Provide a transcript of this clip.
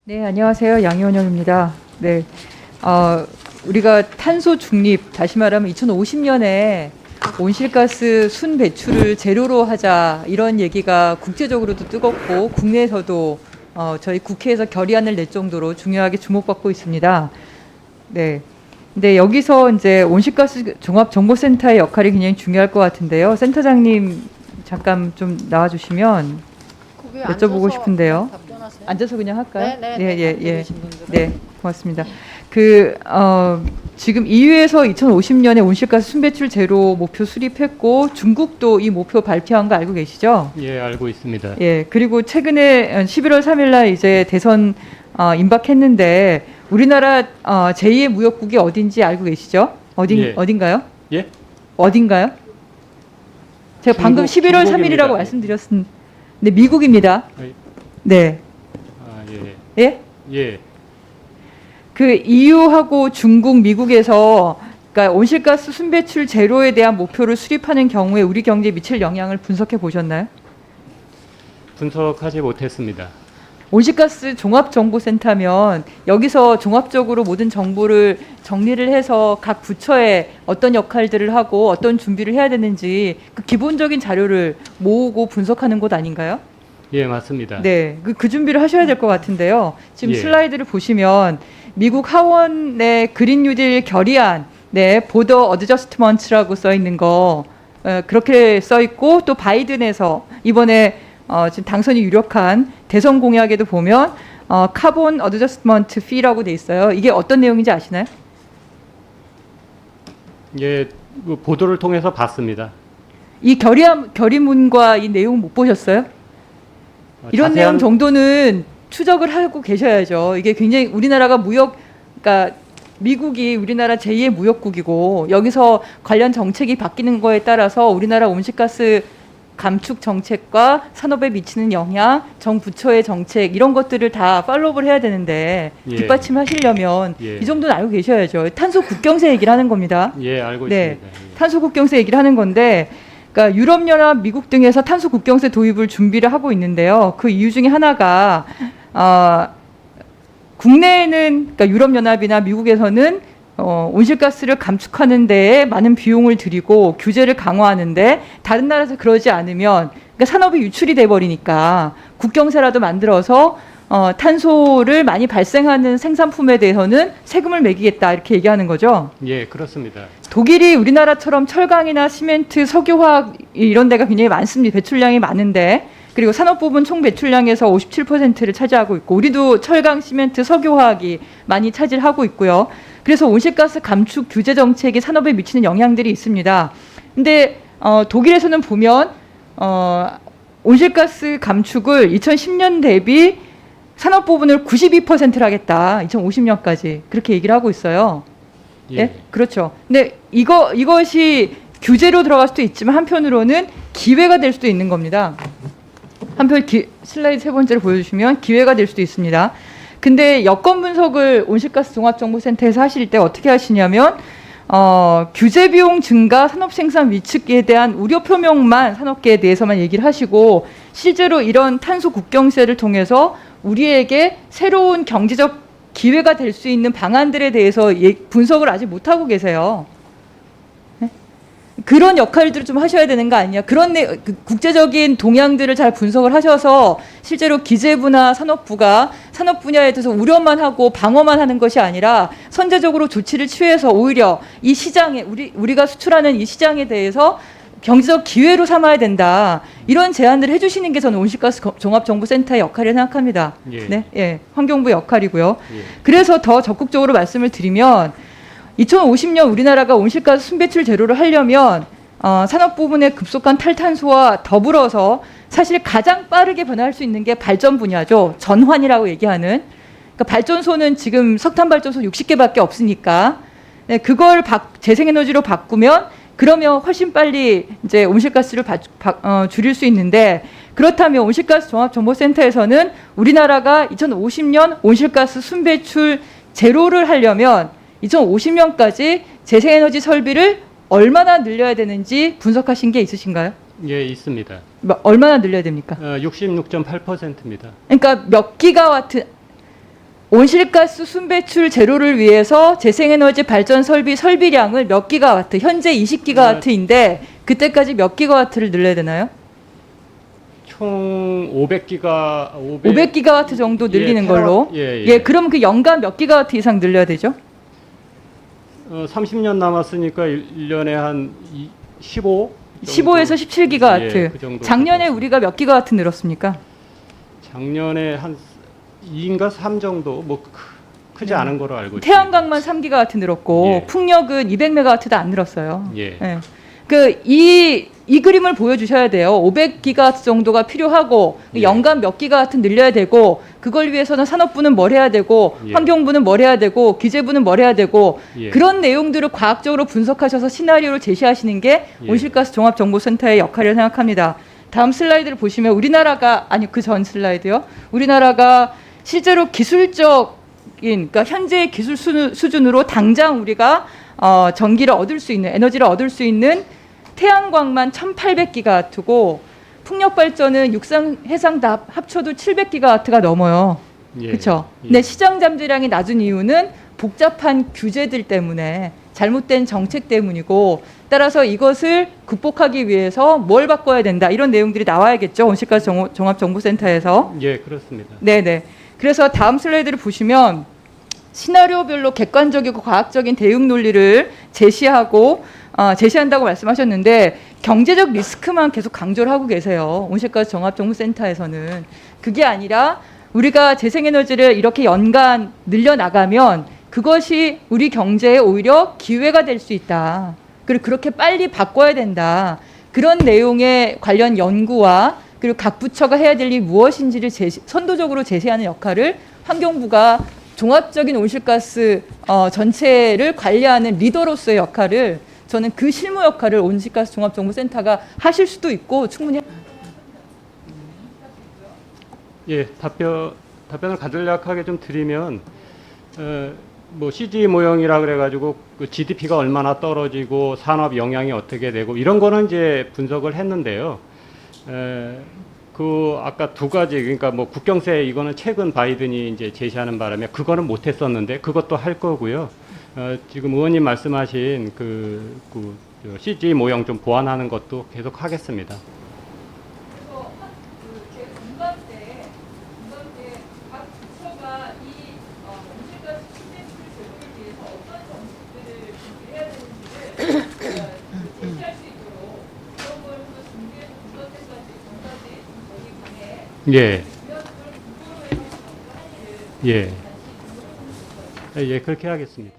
네, 안녕하세요. 양희원영입니다. 네, 우리가 탄소 중립, 다시 말하면 2050년에 온실가스 순 배출을 제로로 하자 이런 얘기가 국제적으로도 뜨겁고 국내에서도 저희 국회에서 결의안을 낼 정도로 중요하게 주목받고 있습니다. 네. 근데 여기서 이제 온실가스 종합정보센터의 역할이 굉장히 중요할 것 같은데요. 센터장님 잠깐 좀 나와주시면 여쭤보고 싶은데요. 앉아서 그냥 할까요? 예. 네, 고맙습니다. 지금 EU에서 2050년에 온실가스 순배출 제로 목표 수립했고 중국도 이 목표 발표한 거 알고 계시죠? 예, 알고 있습니다. 예, 그리고 최근에 11월 3일 날 이제 대선 임박했는데 우리나라 제2의 무역국이 어딘지 알고 계시죠? 예. 어딘가요? 예? 어딘가요? 제가 방금 11월 3일이라고 말씀드렸습니다. 네, 미국입니다. 네. 아, 예. 예? 예. 그 EU하고 중국, 미국에서 그러니까 온실가스 순배출 제로에 대한 목표를 수립하는 경우에 우리 경제에 미칠 영향을 분석해 보셨나요? 분석하지 못했습니다. 온실가스 종합정보센터면 여기서 종합적으로 모든 정보를 정리를 해서 각 부처에 어떤 역할들을 하고 어떤 준비를 해야 되는지 그 기본적인 자료를 모으고 분석하는 곳 아닌가요? 예, 맞습니다. 네, 그 준비를 하셔야 될 것 같은데요. 지금 예. 슬라이드를 보시면 미국 하원의 그린 뉴딜 결의안, 네, 보더 어드저스트먼트라고 써 있는 거 그렇게 써 있고 또 바이든에서 이번에 지금 당선이 유력한 대선 공약에도 보면 카본 어드저스트먼트 피라고 돼 있어요. 이게 어떤 내용인지 아시나요? 예, 그 보도를 통해서 봤습니다. 이 결의문과 이 내용 못 보셨어요? 이런 내용 정도는 추적을 하고 계셔야죠. 이게 굉장히 우리나라가 그러니까 미국이 우리나라 제2의 무역국이고 여기서 관련 정책이 바뀌는 거에 따라서 우리나라 온실가스 감축 정책과 산업에 미치는 영향, 정부처의 정책 이런 것들을 다 팔로우를 해야 되는데 예. 뒷받침하시려면 예. 이 정도는 알고 계셔야죠. 탄소 국경세 얘기를 하는 겁니다. 예, 알고 네. 있습니다. 예. 탄소 국경세 얘기를 하는 건데 그러니까 유럽연합, 미국 등에서 탄소 국경세 도입을 준비를 하고 있는데요. 그 이유 중에 하나가 국내에는 그러니까 유럽연합이나 미국에서는 온실가스를 감축하는 데에 많은 비용을 들이고 규제를 강화하는데 다른 나라에서 그러지 않으면 그러니까 산업이 유출이 돼버리니까 국경세라도 만들어서 탄소를 많이 발생하는 생산품에 대해서는 세금을 매기겠다 이렇게 얘기하는 거죠. 예, 그렇습니다. 독일이 우리나라처럼 철강이나 시멘트, 석유화학 이런 데가 굉장히 많습니다. 배출량이 많은데 그리고 산업 부분 총 배출량에서 57%를 차지하고 있고 우리도 철강, 시멘트, 석유화학이 많이 차지하고 있고요. 그래서 온실가스 감축 규제 정책이 산업에 미치는 영향들이 있습니다. 근데 독일에서는 보면 온실가스 감축을 2010년 대비 산업 부분을 92%를 하겠다. 2050년까지 그렇게 얘기를 하고 있어요. 예. 예? 그렇죠. 근데 이것이 규제로 들어갈 수도 있지만 한편으로는 기회가 될 수도 있는 겁니다. 슬라이드 세 번째를 보여주시면 기회가 될 수도 있습니다. 근데 여건 분석을 온실가스 종합정보센터에서 하실 때 어떻게 하시냐면 규제 비용 증가, 산업 생산 위축에 대한 우려 표명만 산업계에 대해서만 얘기를 하시고 실제로 이런 탄소 국경세를 통해서 우리에게 새로운 경제적 기회가 될 수 있는 방안들에 대해서 분석을 아직 못하고 계세요. 네? 그런 역할들을 좀 하셔야 되는 거 아니냐. 국제적인 동향들을 잘 분석을 하셔서 실제로 기재부나 산업부가 산업 분야에 대해서 우려만 하고 방어만 하는 것이 아니라 선제적으로 조치를 취해서 오히려 이 시장에 우리가 수출하는 이 시장에 대해서 경제적 기회로 삼아야 된다. 이런 제안들을 해주시는 게 저는 온실가스 종합정보센터의 역할이라고 생각합니다. 예. 네, 예, 환경부 역할이고요. 예. 그래서 더 적극적으로 말씀을 드리면 2050년 우리나라가 온실가스 순배출 제로를 하려면 산업 부분의 급속한 탈탄소와 더불어서 사실 가장 빠르게 변화할 수 있는 게 발전 분야죠. 전환이라고 얘기하는. 그러니까 발전소는 지금 석탄 발전소 60개밖에 없으니까 네, 그걸 재생에너지로 바꾸면 그러면 훨씬 빨리 이제 온실가스를 줄일 수 있는데 그렇다면 온실가스 종합정보센터에서는 우리나라가 2050년 온실가스 순배출 제로를 하려면 2050년까지 재생에너지 설비를 얼마나 늘려야 되는지 분석하신 게 있으신가요? 예, 있습니다. 얼마나 늘려야 됩니까? 66.8%입니다. 그러니까 몇 기가와트 온실가스 순배출 제로를 위해서 재생에너지 발전 설비량을 몇 기가와트, 현재 20기가와트인데 그때까지 몇 기가와트를 늘려야 되나요? 총 500기가 500기가와트 정도 늘리는 예, 걸로. 예. 그럼 그 연간 몇 기가와트 이상 늘려야 되죠? 30년 남았으니까 1년에 한 15 15에서 17기가와트. 예, 그 정도 작년에 될 것 우리가 몇 기가와트 늘었습니까? 작년에 한 2인가 3 정도 뭐 크지 않은 거로 알고 있습니다. 태양광만 3기가와트 늘었고 예. 풍력은 200메가와트도 안 늘었어요. 예. 이 그림을 보여주셔야 돼요. 500기가와트 정도가 필요하고 예. 연간 몇 기가와트 늘려야 되고 그걸 위해서는 산업부는 뭘 해야 되고 예. 환경부는 뭘 해야 되고 기재부는 뭘 해야 되고 예. 그런 내용들을 과학적으로 분석하셔서 시나리오를 제시하시는 게 예. 온실가스 종합정보센터의 역할이라고 생각합니다. 다음 슬라이드를 보시면 우리나라가 아니 그 전 슬라이드요. 우리나라가 실제로 기술적인 그러니까 현재의 기술 수준으로 당장 우리가 전기를 얻을 수 있는 에너지를 얻을 수 있는 태양광만 1,800기가와트고 풍력 발전은 육상 해상 다 합쳐도 700기가와트가 넘어요. 예. 그렇죠. 예. 근데 시장 잠재량이 낮은 이유는 복잡한 규제들 때문에 잘못된 정책 때문이고 따라서 이것을 극복하기 위해서 뭘 바꿔야 된다 이런 내용들이 나와야겠죠. 온실가스 종합정보센터에서. 예, 그렇습니다. 네네. 그래서 다음 슬라이드를 보시면 시나리오별로 객관적이고 과학적인 대응 논리를 제시한다고 말씀하셨는데 경제적 리스크만 계속 강조를 하고 계세요. 온실가스 종합정보센터에서는. 그게 아니라 우리가 재생에너지를 이렇게 연간 늘려나가면 그것이 우리 경제에 오히려 기회가 될 수 있다. 그리고 그렇게 빨리 바꿔야 된다. 그런 내용의 관련 연구와 그리고 각 부처가 해야 될 일이 무엇인지를 선도적으로 제시하는 역할을 환경부가 종합적인 온실가스 전체를 관리하는 리더로서의 역할을 저는 그 실무 역할을 온실가스 종합정보센터가 하실 수도 있고 충분히 예, 답변을 간략하게 좀 드리면 뭐 CG 모형이라 그래가지고 그 GDP가 얼마나 떨어지고 산업 영향이 어떻게 되고 이런 거는 이제 분석을 했는데요. 그 아까 두 가지 그러니까 뭐 국경세 이거는 최근 바이든이 이제 제시하는 바람에 그거는 못했었는데 그것도 할 거고요. 지금 의원님 말씀하신 그 CG 모형 좀 보완하는 것도 계속 하겠습니다. 예. 예. 예, 그렇게 하겠습니다.